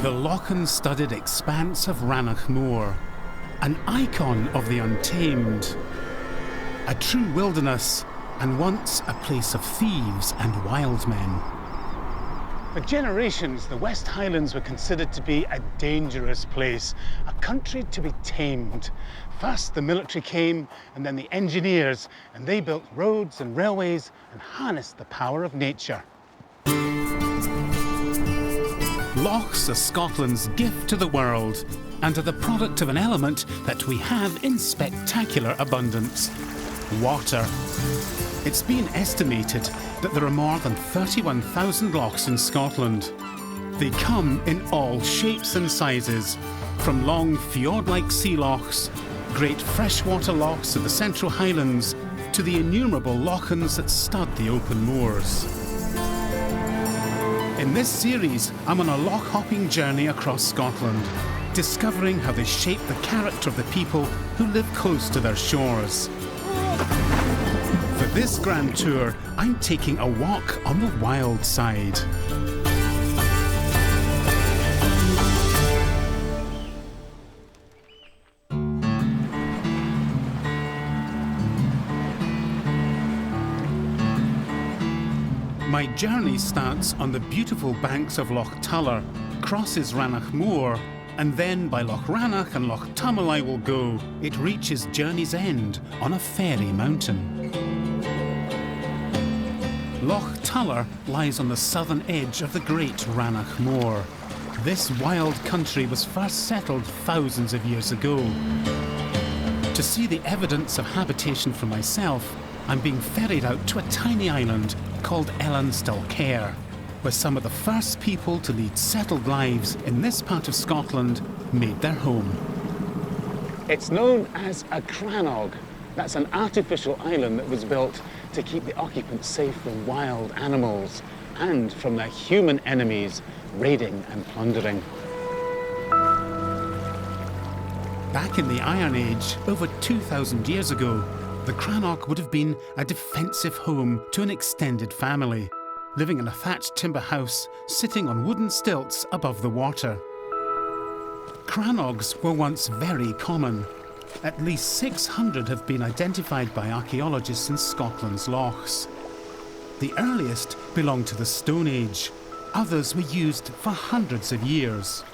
the lichen-studded expanse of Rannoch Moor, an icon of the untamed, a true wilderness, and once a place of thieves and wild men. For generations, the West Highlands were considered to be a dangerous place, a country to be tamed. First, the military came, and then the engineers, and they built roads and railways and harnessed the power of nature. Lochs are Scotland's gift to the world and are the product of an element that we have in spectacular abundance: water. It's been estimated that there are more than 31,000 lochs in Scotland. They come in all shapes and sizes, from long fjord-like sea lochs, great freshwater lochs of the Central Highlands, to the innumerable lochans that stud the open moors. In this series, I'm on a loch-hopping journey across Scotland, discovering how they shape the character of the people who live close to their shores. For this grand tour, I'm taking a walk on the wild side. My journey starts on the beautiful banks of Loch Tullar, crosses Rannoch Moor, and then by Loch Rannoch and Loch Tummel I will go. It reaches Journey's End on a fairy mountain. Loch Tullar lies on the southern edge of the great Rannoch Moor. This wild country was first settled thousands of years ago. To see the evidence of habitation for myself, I'm being ferried out to a tiny island called Ellenstilcare, where some of the first people to lead settled lives in this part of Scotland made their home. It's known as a crannog. That's an artificial island that was built to keep the occupants safe from wild animals and from their human enemies raiding and plundering. Back in the Iron Age, over 2,000 years ago, the crannog would have been a defensive home to an extended family, living in a thatched timber house sitting on wooden stilts above the water. Crannogs were once very common. At least 600 have been identified by archaeologists in Scotland's lochs. The earliest belonged to the Stone Age. Others were used for hundreds of years.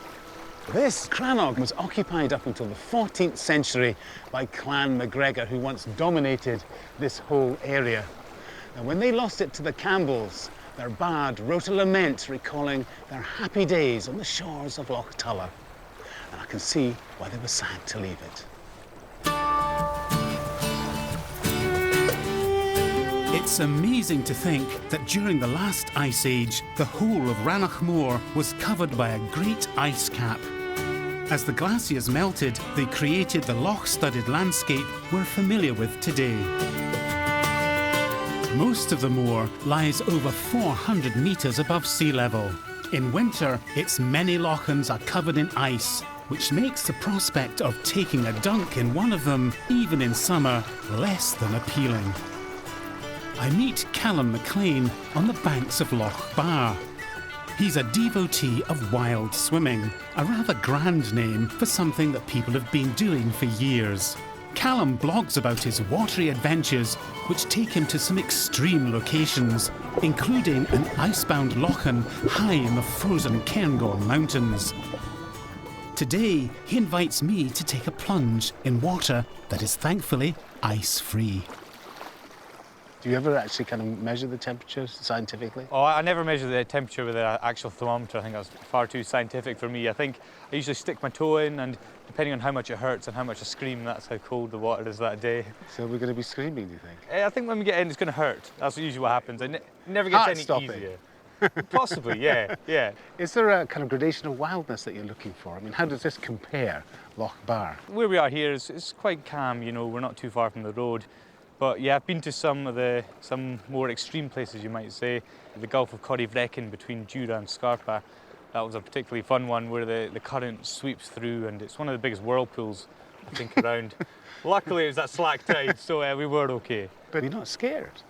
This crannog was occupied up until the 14th century by Clan MacGregor, who once dominated this whole area. And when they lost it to the Campbells, their bard wrote a lament recalling their happy days on the shores of Loch Tullar. And I can see why they were sad to leave it. It's amazing to think that during the last ice age, the whole of Rannoch Moor was covered by a great ice cap. As the glaciers melted, they created the loch-studded landscape we're familiar with today. Most of the moor lies over 400 metres above sea level. In winter, its many lochans are covered in ice, which makes the prospect of taking a dunk in one of them, even in summer, less than appealing. I meet Callum McLean on the banks of Loch Ba. He's a devotee of wild swimming, a rather grand name for something that people have been doing for years. Callum blogs about his watery adventures, which take him to some extreme locations, including an icebound lochen high in the frozen Cairngorm Mountains. Today, he invites me to take a plunge in water that is thankfully ice-free. Do you ever actually kind of measure the temperature scientifically? Oh, I never measure the temperature with an actual thermometer. I think that's far too scientific for me. I think I usually stick my toe in, and depending on how much it hurts and how much I scream, that's how cold the water is that day. So we're going to be screaming, do you think? I think when we get in, it's going to hurt. That's usually what happens. It never gets any easier. Possibly, yeah. Is there a kind of gradation of wildness that you're looking for? I mean, how does this compare Loch Ba? Where we are here is quite calm, you know, we're not too far from the road. But yeah, I've been to some more extreme places, you might say. The Gulf of Corryvreckan between Jura and Scarpa. That was a particularly fun one where the current sweeps through, and it's one of the biggest whirlpools, I think, around. Luckily it was that slack tide, so we were okay. But you're not scared?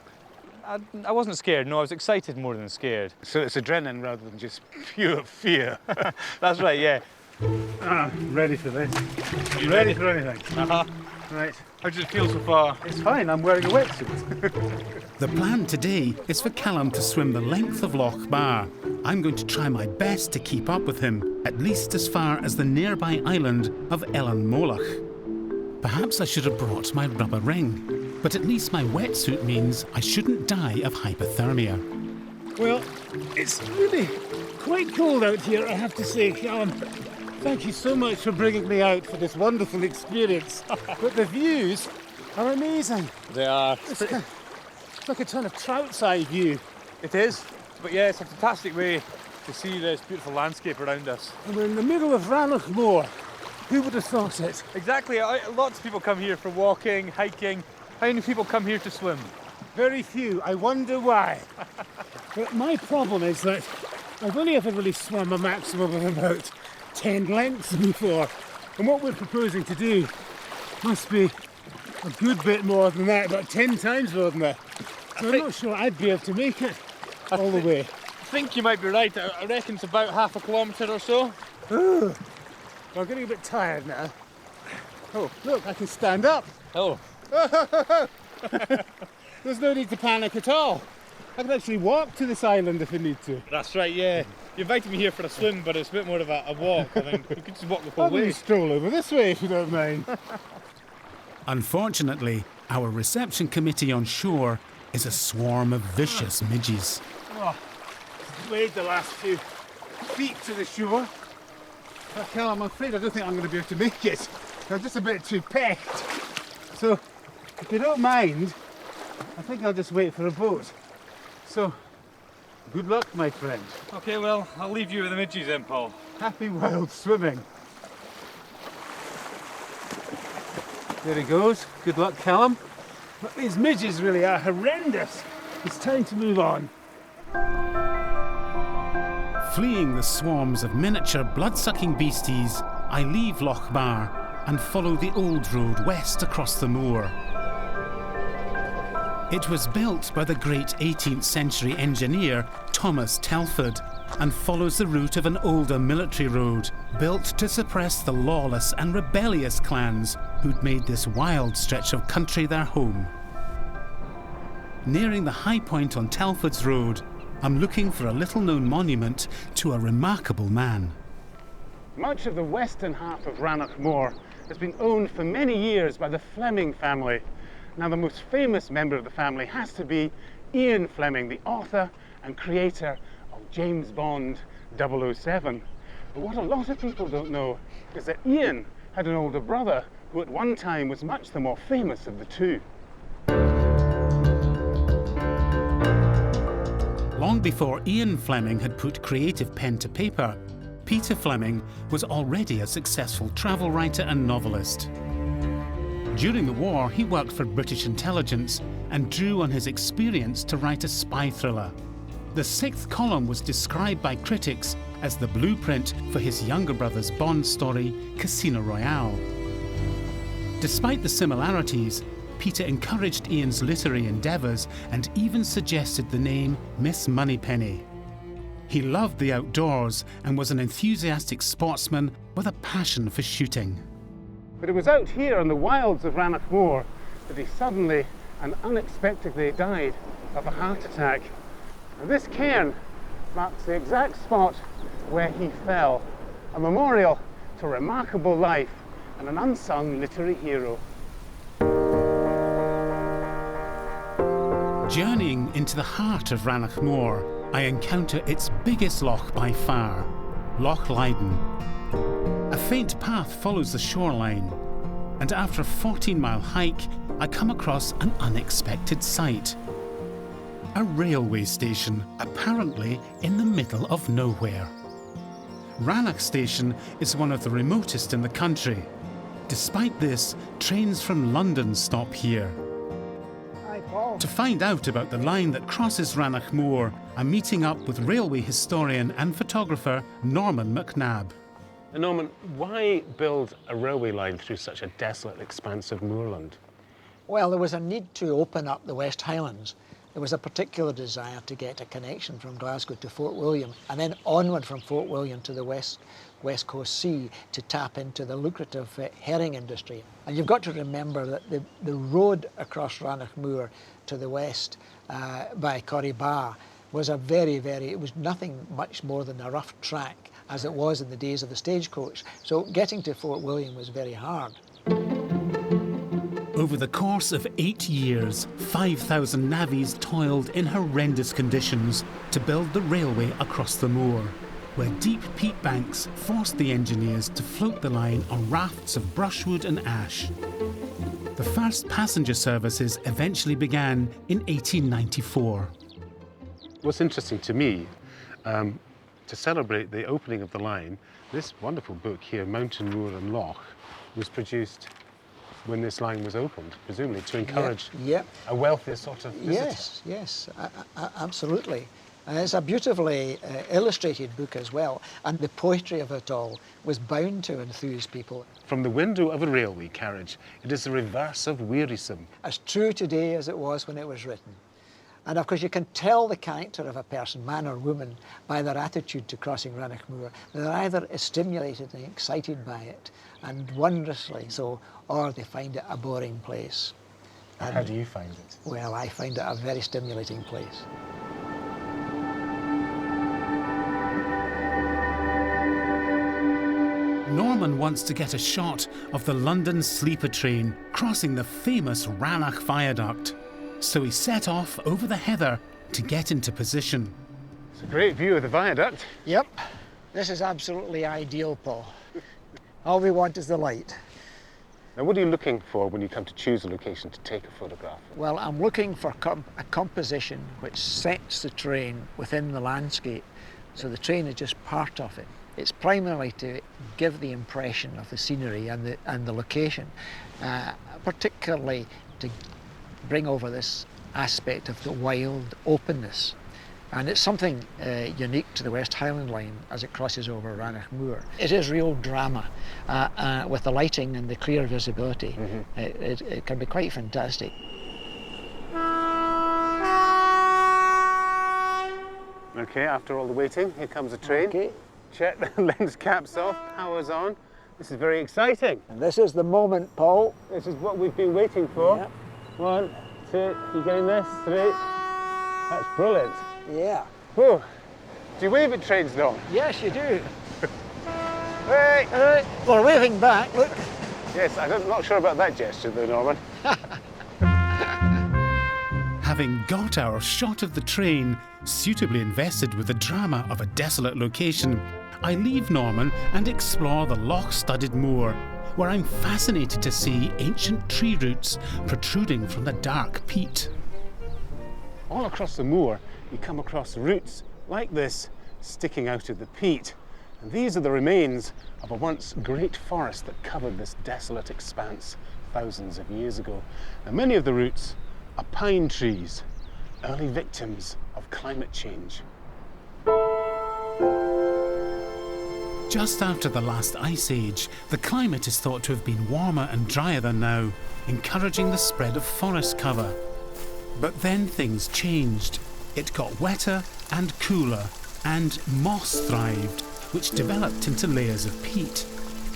I wasn't scared, no, I was excited more than scared. So it's adrenaline rather than just pure fear. That's right, yeah. Ready for this. Ready for anything. Right. How does it feel so far? It's fine, I'm wearing a wetsuit. The plan today is for Callum to swim the length of Loch Ba. I'm going to try my best to keep up with him, at least as far as the nearby island of Moor. Perhaps I should have brought my rubber ring, but at least my wetsuit means I shouldn't die of hypothermia. Well, it's really quite cold out here, I have to say, Callum. Thank you so much for bringing me out for this wonderful experience. But the views are amazing. They are. It's like a kind of trout's eye view. It is, but yeah, it's a fantastic way to see this beautiful landscape around us. And we're in the middle of Rannoch Moor. Who would have thought it? Exactly, lots of people come here for walking, hiking. How many people come here to swim? Very few. I wonder why. But my problem is that I've only ever really swum a maximum of about 10 lengths before. And what we're proposing to do must be a good bit more than that, about 10 times more than that. So I'm not sure I'd be able to make it all the way. I think you might be right. I reckon it's about half a kilometre or so. Ooh. I'm getting a bit tired now. Oh, look, I can stand up. Oh. There's no need to panic at all. I can actually walk to this island if I need to. That's right, yeah. You invited me here for a swim, but it's a bit more of a walk. I think we could just walk the whole way. I'll maybe stroll over this way if you don't mind. Unfortunately, our reception committee on shore is a swarm of vicious midges. Oh, played the last few feet to the shore. Cal, I'm afraid I don't think I'm going to be able to make it. I'm just a bit too pecked. So, if you don't mind, I think I'll just wait for a boat. So, good luck, my friend. Okay, well, I'll leave you with the midges then, Paul. Happy wild swimming. There he goes. Good luck, Callum. But these midges really are horrendous. It's time to move on. Fleeing the swarms of miniature blood-sucking beasties, I leave Loch Ba and follow the old road west across the moor. It was built by the great 18th century engineer Thomas Telford and follows the route of an older military road built to suppress the lawless and rebellious clans who'd made this wild stretch of country their home. Nearing the high point on Telford's road, I'm looking for a little-known monument to a remarkable man. Much of the western half of Rannoch Moor has been owned for many years by the Fleming family. Now, the most famous member of the family has to be Ian Fleming, the author and creator of James Bond 007. But what a lot of people don't know is that Ian had an older brother who at one time was much the more famous of the two. Long before Ian Fleming had put creative pen to paper, Peter Fleming was already a successful travel writer and novelist. During the war, he worked for British intelligence and drew on his experience to write a spy thriller. The sixth column was described by critics as the blueprint for his younger brother's Bond story, Casino Royale. Despite the similarities, Peter encouraged Ian's literary endeavours and even suggested the name Miss Moneypenny. He loved the outdoors and was an enthusiastic sportsman with a passion for shooting. But it was out here in the wilds of Rannoch Moor that he suddenly and unexpectedly died of a heart attack. And this cairn marks the exact spot where he fell, a memorial to a remarkable life and an unsung literary hero. Journeying into the heart of Rannoch Moor, I encounter its biggest loch by far, Loch Leyden. A faint path follows the shoreline, and after a 14-mile hike, I come across an unexpected sight. A railway station, apparently in the middle of nowhere. Rannoch Station is one of the remotest in the country. Despite this, trains from London stop here. To find out about the line that crosses Rannoch Moor, I'm meeting up with railway historian and photographer Norman McNabb. Norman, why build a railway line through such a desolate expanse of moorland? Well, there was a need to open up the West Highlands There was a particular desire to get a connection from Glasgow to Fort William and then onward from Fort William to the West Coast Sea to tap into the lucrative herring industry. And you've got to remember that the road across Rannoch Moor to the west by Loch Ba was it was nothing much more than a rough track as it was in the days of the stagecoach. So getting to Fort William was very hard. Over the course of 8 years, 5,000 navvies toiled in horrendous conditions to build the railway across the moor, where deep peat banks forced the engineers to float the line on rafts of brushwood and ash. The first passenger services eventually began in 1894. What's interesting to me, to celebrate the opening of the line, this wonderful book here, Mountain, Moor and Loch, was produced when this line was opened, presumably to encourage a wealthier sort of visitor. Yes, absolutely. And it's a beautifully illustrated book as well, and the poetry of it all was bound to enthuse people. From the window of a railway carriage, it is the reverse of wearisome. As true today as it was when it was written. And of course you can tell the character of a person, man or woman, by their attitude to crossing Rannoch Moor. They're either stimulated and excited by it, and wondrously so, or they find it a boring place. And, how do you find it? Well, I find it a very stimulating place. Norman wants to get a shot of the London sleeper train crossing the famous Rannoch Viaduct. So he set off over the heather to get into position. It's a great view of the viaduct. Yep, this is absolutely ideal, Paul. All we want is the light. Now, what are you looking for when you come to choose a location to take a photograph? Well, I'm looking for a composition which sets the train within the landscape, so the train is just part of it. It's primarily to give the impression of the scenery and the location, particularly to bring over this aspect of the wild openness. And it's something unique to the West Highland Line as it crosses over Rannoch Moor. It is real drama with the lighting and the clear visibility. It can be quite fantastic. Okay, after all the waiting, here comes the train. Okay. Check the lens caps off, power's on. This is very exciting. And this is the moment, Paul. This is what we've been waiting for. Yep. 1, 2, you getting this? 3. That's brilliant. Yeah. Whoa. Do you wave at trains, Norman? Yes, you do. Hey! We're waving back, look. Yes, I'm not sure about that gesture though, Norman. Having got our shot of the train, suitably invested with the drama of a desolate location, I leave Norman and explore the loch-studded moor, where I'm fascinated to see ancient tree roots protruding from the dark peat. All across the moor, you come across roots like this sticking out of the peat. And these are the remains of a once great forest that covered this desolate expanse thousands of years ago. And many of the roots are pine trees, early victims of climate change. Just after the last ice age, the climate is thought to have been warmer and drier than now, encouraging the spread of forest cover. But then things changed. It got wetter and cooler, and moss thrived, which developed into layers of peat.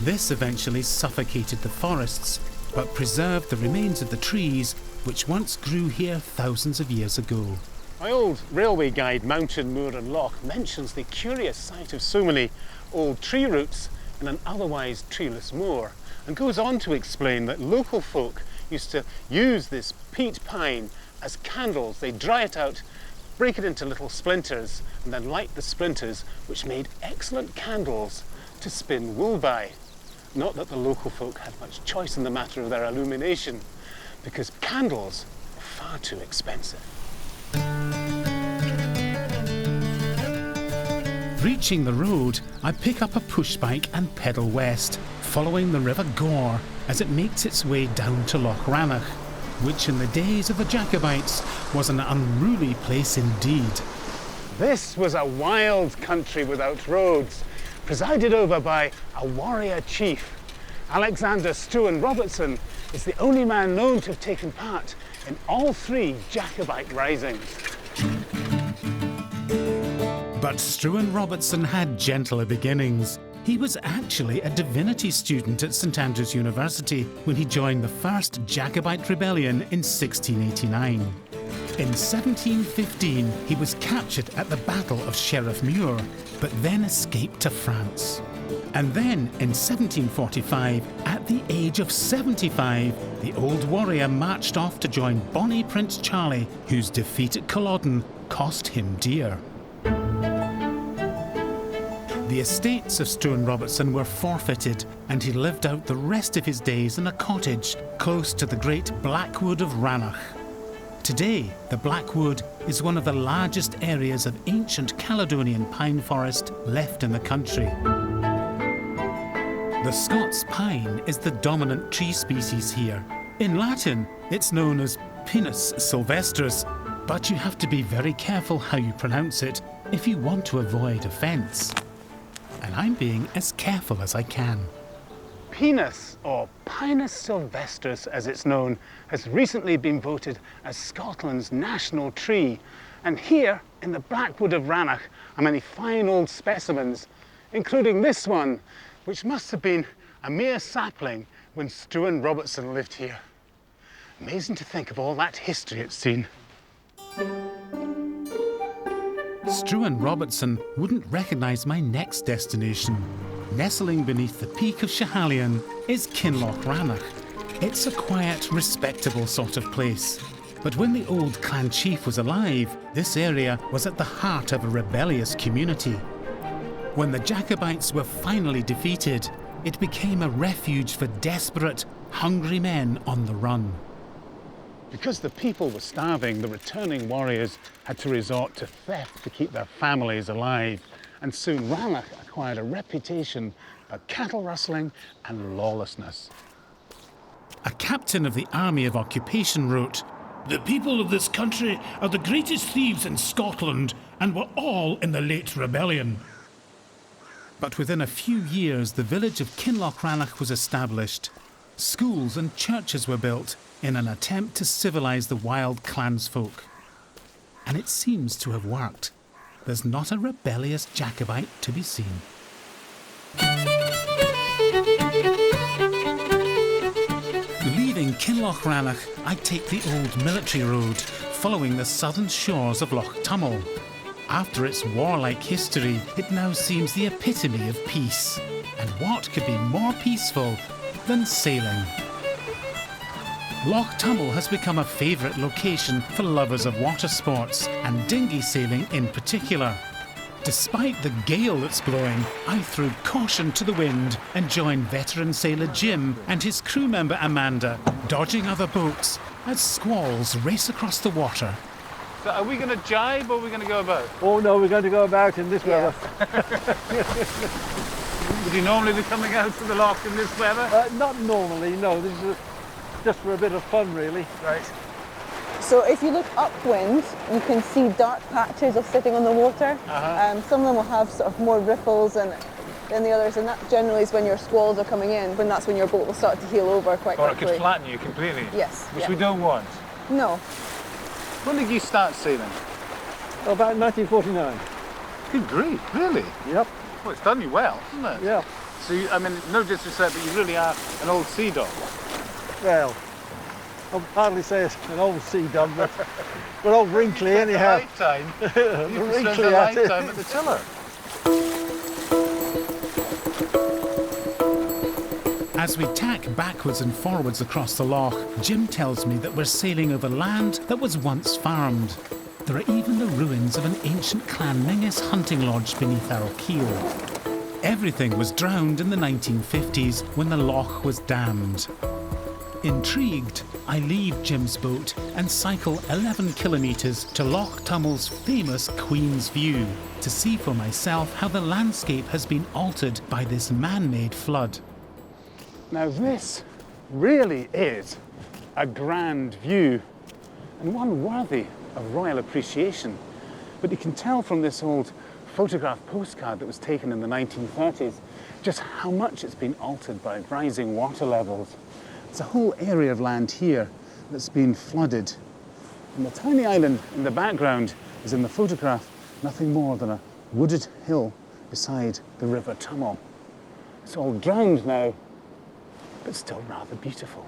This eventually suffocated the forests, but preserved the remains of the trees which once grew here thousands of years ago. My old railway guide, Mountain, Moor and Loch, mentions the curious sight of so many old tree roots in an otherwise treeless moor, and goes on to explain that local folk used to use this peat pine as candles. They dry it out, break it into little splinters, and then light the splinters, which made excellent candles to spin wool by. Not that the local folk had much choice in the matter of their illumination, because candles were far too expensive. Reaching the road, I pick up a push bike and pedal west, following the River Gore as it makes its way down to Loch Rannoch, which in the days of the Jacobites was an unruly place indeed. This was a wild country without roads, presided over by a warrior chief. Alexander Struan Robertson is the only man known to have taken part in all three Jacobite risings. But Struan Robertson had gentler beginnings. He was actually a divinity student at St Andrews University when he joined the first Jacobite rebellion in 1689. In 1715, he was captured at the Battle of Sheriff Muir, but then escaped to France. And then, in 1745, at the age of 75, the old warrior marched off to join Bonnie Prince Charlie, whose defeat at Culloden cost him dear. The estates of Struan Robertson were forfeited, and he lived out the rest of his days in a cottage close to the great Blackwood of Rannoch. Today, the Blackwood is one of the largest areas of ancient Caledonian pine forest left in the country. The Scots pine is the dominant tree species here. In Latin, it's known as Pinus sylvestris, but you have to be very careful how you pronounce it if you want to avoid offence. And I'm being as careful as I can. Pinus, or Pinus sylvestris as it's known, has recently been voted as Scotland's national tree. And here, in the Blackwood of Rannoch, are many fine old specimens, including this one, which must have been a mere sapling when Struan Robertson lived here. Amazing to think of all that history it's seen. Struan Robertson wouldn't recognise my next destination. Nestling beneath the peak of Schiehallion is Kinloch Rannoch. It's a quiet, respectable sort of place. But when the old clan chief was alive, this area was at the heart of a rebellious community. When the Jacobites were finally defeated, it became a refuge for desperate, hungry men on the run. Because the people were starving, the returning warriors had to resort to theft to keep their families alive. And soon Rannoch acquired a reputation for cattle rustling and lawlessness. A captain of the Army of Occupation wrote, "The people of this country are the greatest thieves in Scotland and were all in the late rebellion." But within a few years, the village of Kinloch Rannoch was established. Schools and churches were built in an attempt to civilise the wild clansfolk. And it seems to have worked. There's not a rebellious Jacobite to be seen. Leaving Kinloch Rannoch, I take the old military road, following the southern shores of Loch Tummel. After its warlike history, it now seems the epitome of peace. And what could be more peaceful than sailing? Loch Tummel has become a favourite location for lovers of water sports, and dinghy sailing in particular. Despite the gale that's blowing, I threw caution to the wind and joined veteran sailor Jim and his crew member Amanda, dodging other boats as squalls race across the water. So are we going to jibe or are we going to go about? Oh no, we're going to go about in this weather. Would you normally be coming out to the loch in this weather? Not normally, no. This is just for a bit of fun, really. Right. So if you look upwind, you can see dark patches of sitting on the water. Some of them will have sort of more ripples than the others, and that generally is when your squalls are coming in, when that's when your boat will start to heel over quite Or quickly. it could flatten you completely. Yes. Which we don't want. No. When did you start sailing? About 1949. Good grief, really? Yep. Well, it's done you well, hasn't it? Yeah. So, I mean, no disrespect, but you really are an old sea dog. Well, I'll hardly say it's an old sea dog, but we're all wrinkly anyhow. Lifetime. You can spend Wrinkly a at it. lifetime at the tiller. As we tack backwards and forwards across the loch, Jim tells me that we're sailing over land that was once farmed. There are even the ruins of an ancient Clan Mingus hunting lodge beneath our keel. Everything was drowned in the 1950s when the loch was dammed. Intrigued, I leave Jim's boat and cycle 11 kilometres to Loch Tummel's famous Queen's View to see for myself how the landscape has been altered by this man-made flood. Now this really is a grand view and one worthy of royal appreciation. But you can tell from this old photograph postcard that was taken in the 1930s just how much it's been altered by rising water levels. There's a whole area of land here that's been flooded. And the tiny island in the background is in the photograph nothing more than a wooded hill beside the River Tummel. It's all drowned now, but still rather beautiful.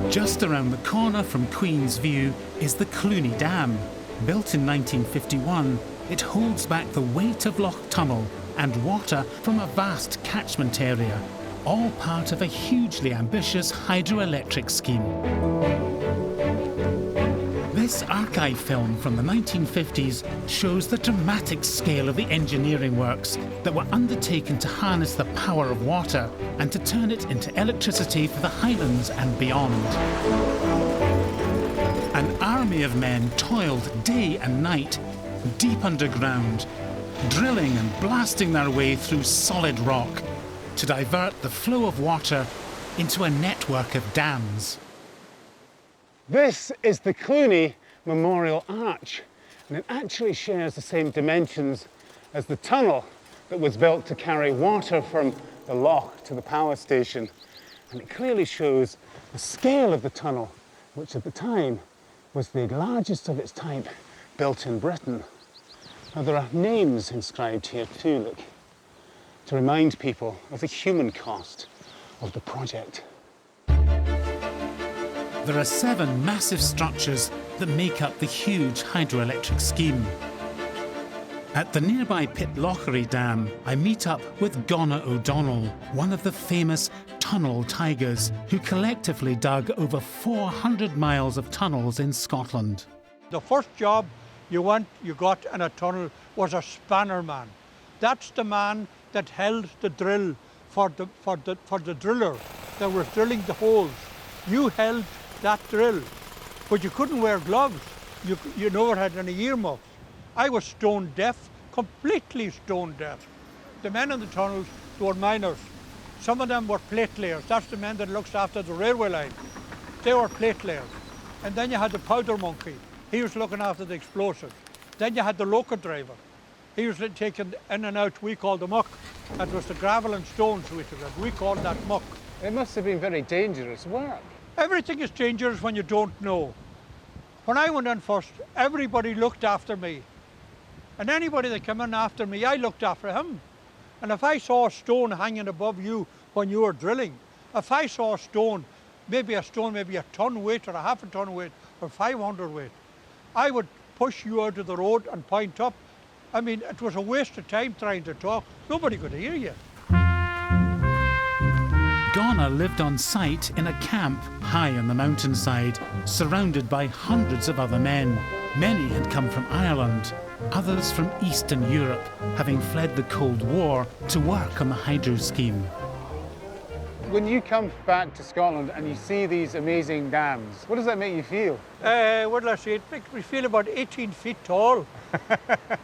Just around the corner from Queen's View is the Cluny Dam. Built in 1951, it holds back the weight of Loch Tummel and water from a vast catchment area, all part of a hugely ambitious hydroelectric scheme. This archive film from the 1950s shows the dramatic scale of the engineering works that were undertaken to harness the power of water and to turn it into electricity for the Highlands and beyond. An army of men toiled day and night, deep underground, drilling and blasting their way through solid rock to divert the flow of water into a network of dams. This is the Cluny Memorial Arch, and it actually shares the same dimensions as the tunnel that was built to carry water from the loch to the power station. And it clearly shows the scale of the tunnel, which at the time was the largest of its type built in Britain. Now there are names inscribed here too, look, to remind people of the human cost of the project. There are 7 massive structures that make up the huge hydroelectric scheme. At the nearby Pitlochry Dam, I meet up with Gonna O'Donnell, one of the famous tunnel tigers, who collectively dug over 400 miles of tunnels in Scotland. The first job you got in a tunnel was a spanner man. That's the man that held the drill for the driller that was drilling the holes. You held that drill, but you couldn't wear gloves. You never had any earmuffs. I was stone deaf, completely stone deaf. The men in the tunnels were miners. Some of them were plate layers. That's the men that looks after the railway line. They were plate layers. And then you had the powder monkey. He was looking after the explosives. Then you had the loco driver. He was taking in and out, we called the muck. That was the gravel and stones we called that muck. It must have been very dangerous work. Everything is dangerous when you don't know. When I went in first, everybody looked after me. And anybody that came in after me, I looked after him. And if I saw a stone hanging above you when you were drilling, if I saw a stone maybe a ton weight or a half a ton weight or 500 weight, I would push you out of the road and point up. I mean, it was a waste of time trying to talk. Nobody could hear you. Gonna lived on site in a camp high on the mountainside, surrounded by hundreds of other men. Many had come from Ireland, others from Eastern Europe, having fled the Cold War to work on the hydro scheme. When you come back to Scotland and you see these amazing dams, what does that make you feel? What do I say? It makes me feel about 18 feet tall.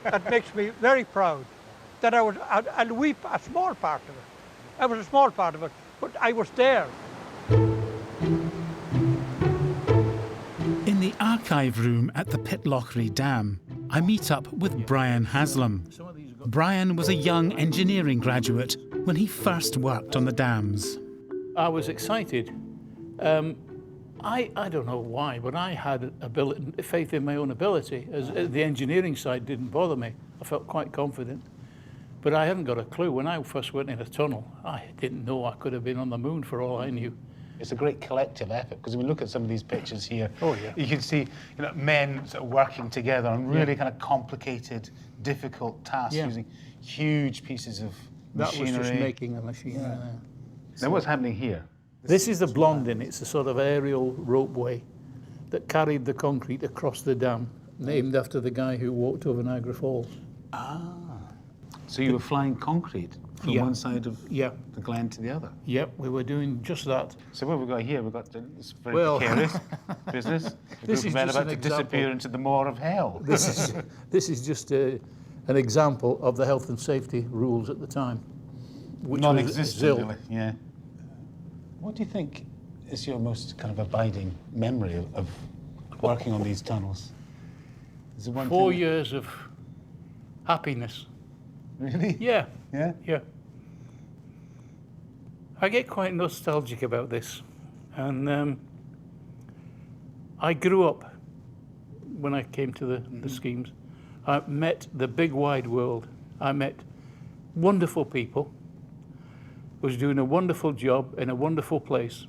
That makes me very proud that I'll weep a small part of it. I was a small part of it, but I was there. In the archive room at the Pitlochry Dam, I meet up with Brian Haslam. Brian was a young engineering graduate when he first worked on the dams. I was excited. I don't know why, but I had faith in my own ability. As the engineering side didn't bother me. I felt quite confident. But I hadn't got a clue. When I first went in a tunnel, I didn't know I could have been on the moon for all I knew. It's a great collective effort, because when we look at some of these pictures here, yeah. You can see men sort of working together on really kind of complicated, difficult tasks, using huge pieces of machinery. That was just making a machine. Yeah. Now what's happening here? This is the Blondin. It's a sort of aerial ropeway that carried the concrete across the dam, named after the guy who walked over Niagara Falls. So you were flying concrete from one side of the glen to the other? Yep, we were doing just that. So what we've got here, we've got this very precarious business. This is men just about an to disappear into the maw of hell. This is just an example of the health and safety rules at the time. Which non-existent, really. Yeah. What do you think is your most kind of abiding memory of working on these tunnels? Is it 4 years of happiness. Really? Yeah. Yeah? Yeah. I get quite nostalgic about this. And I grew up, when I came to the schemes, I met the big wide world. I met wonderful people, was doing a wonderful job in a wonderful place.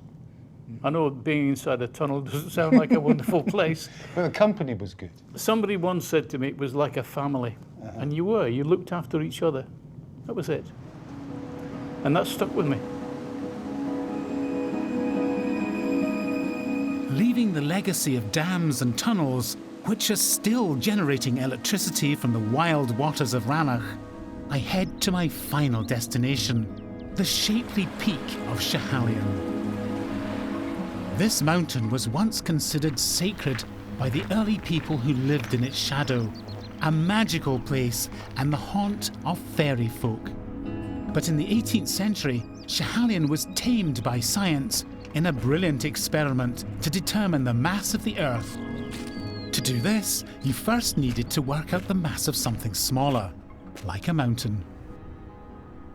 I know being inside a tunnel doesn't sound like a wonderful place. But the company was good. Somebody once said to me it was like a family. And you looked after each other. That was it. And that stuck with me. Leaving the legacy of dams and tunnels, which are still generating electricity from the wild waters of Rannoch, I head to my final destination, the shapely peak of Schiehallion. This mountain was once considered sacred by the early people who lived in its shadow, a magical place and the haunt of fairy folk. But in the 18th century, Schiehallion was tamed by science in a brilliant experiment to determine the mass of the Earth. To do this, you first needed to work out the mass of something smaller, like a mountain.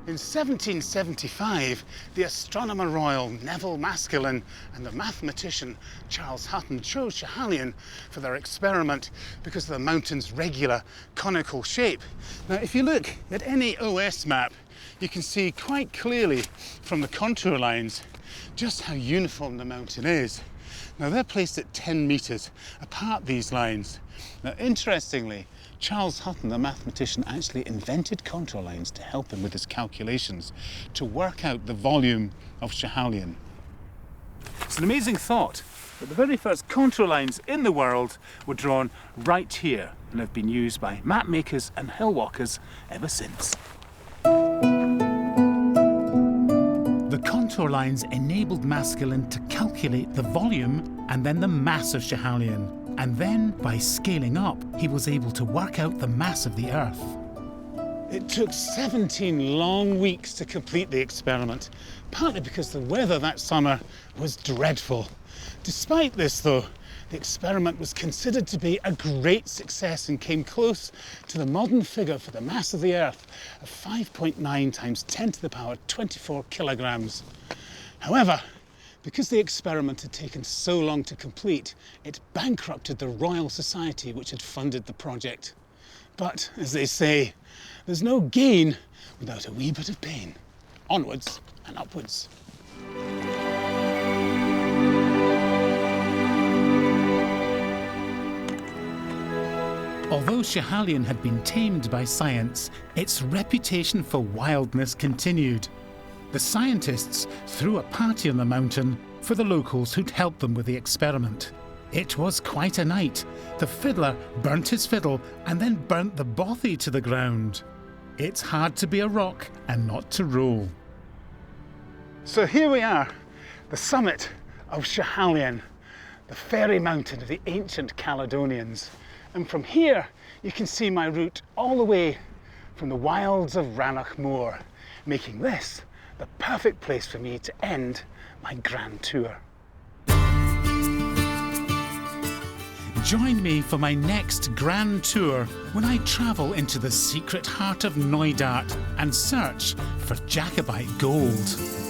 In 1775, the Astronomer Royal Neville Maskelyne and the mathematician Charles Hutton chose Schiehallion for their experiment because of the mountain's regular conical shape. Now, if you look at any OS map, you can see quite clearly from the contour lines just how uniform the mountain is. Now, they're placed at 10 metres apart, these lines. Now, interestingly, Charles Hutton, the mathematician, actually invented contour lines to help him with his calculations to work out the volume of Schiehallion. It's an amazing thought that the very first contour lines in the world were drawn right here and have been used by map makers and hill walkers ever since. The contour lines enabled Maskelyne to calculate the volume and then the mass of Schiehallion. And then, by scaling up, he was able to work out the mass of the Earth. It took 17 long weeks to complete the experiment, partly because the weather that summer was dreadful. Despite this, though, the experiment was considered to be a great success and came close to the modern figure for the mass of the Earth of 5.9 times 10 to the power 24 kilograms. However, because the experiment had taken so long to complete, it bankrupted the Royal Society which had funded the project. But, as they say, there's no gain without a wee bit of pain. Onwards and upwards. Although Schiehallion had been tamed by science, its reputation for wildness continued. The scientists threw a party on the mountain for the locals who'd helped them with the experiment. It was quite a night. The fiddler burnt his fiddle and then burnt the bothy to the ground. It's hard to be a rock and not to roll. So here we are, the summit of Schiehallion, the fairy mountain of the ancient Caledonians. And from here, you can see my route all the way from the wilds of Rannoch Moor, making this the perfect place for me to end my grand tour. Join me for my next grand tour when I travel into the secret heart of Knoydart and search for Jacobite gold.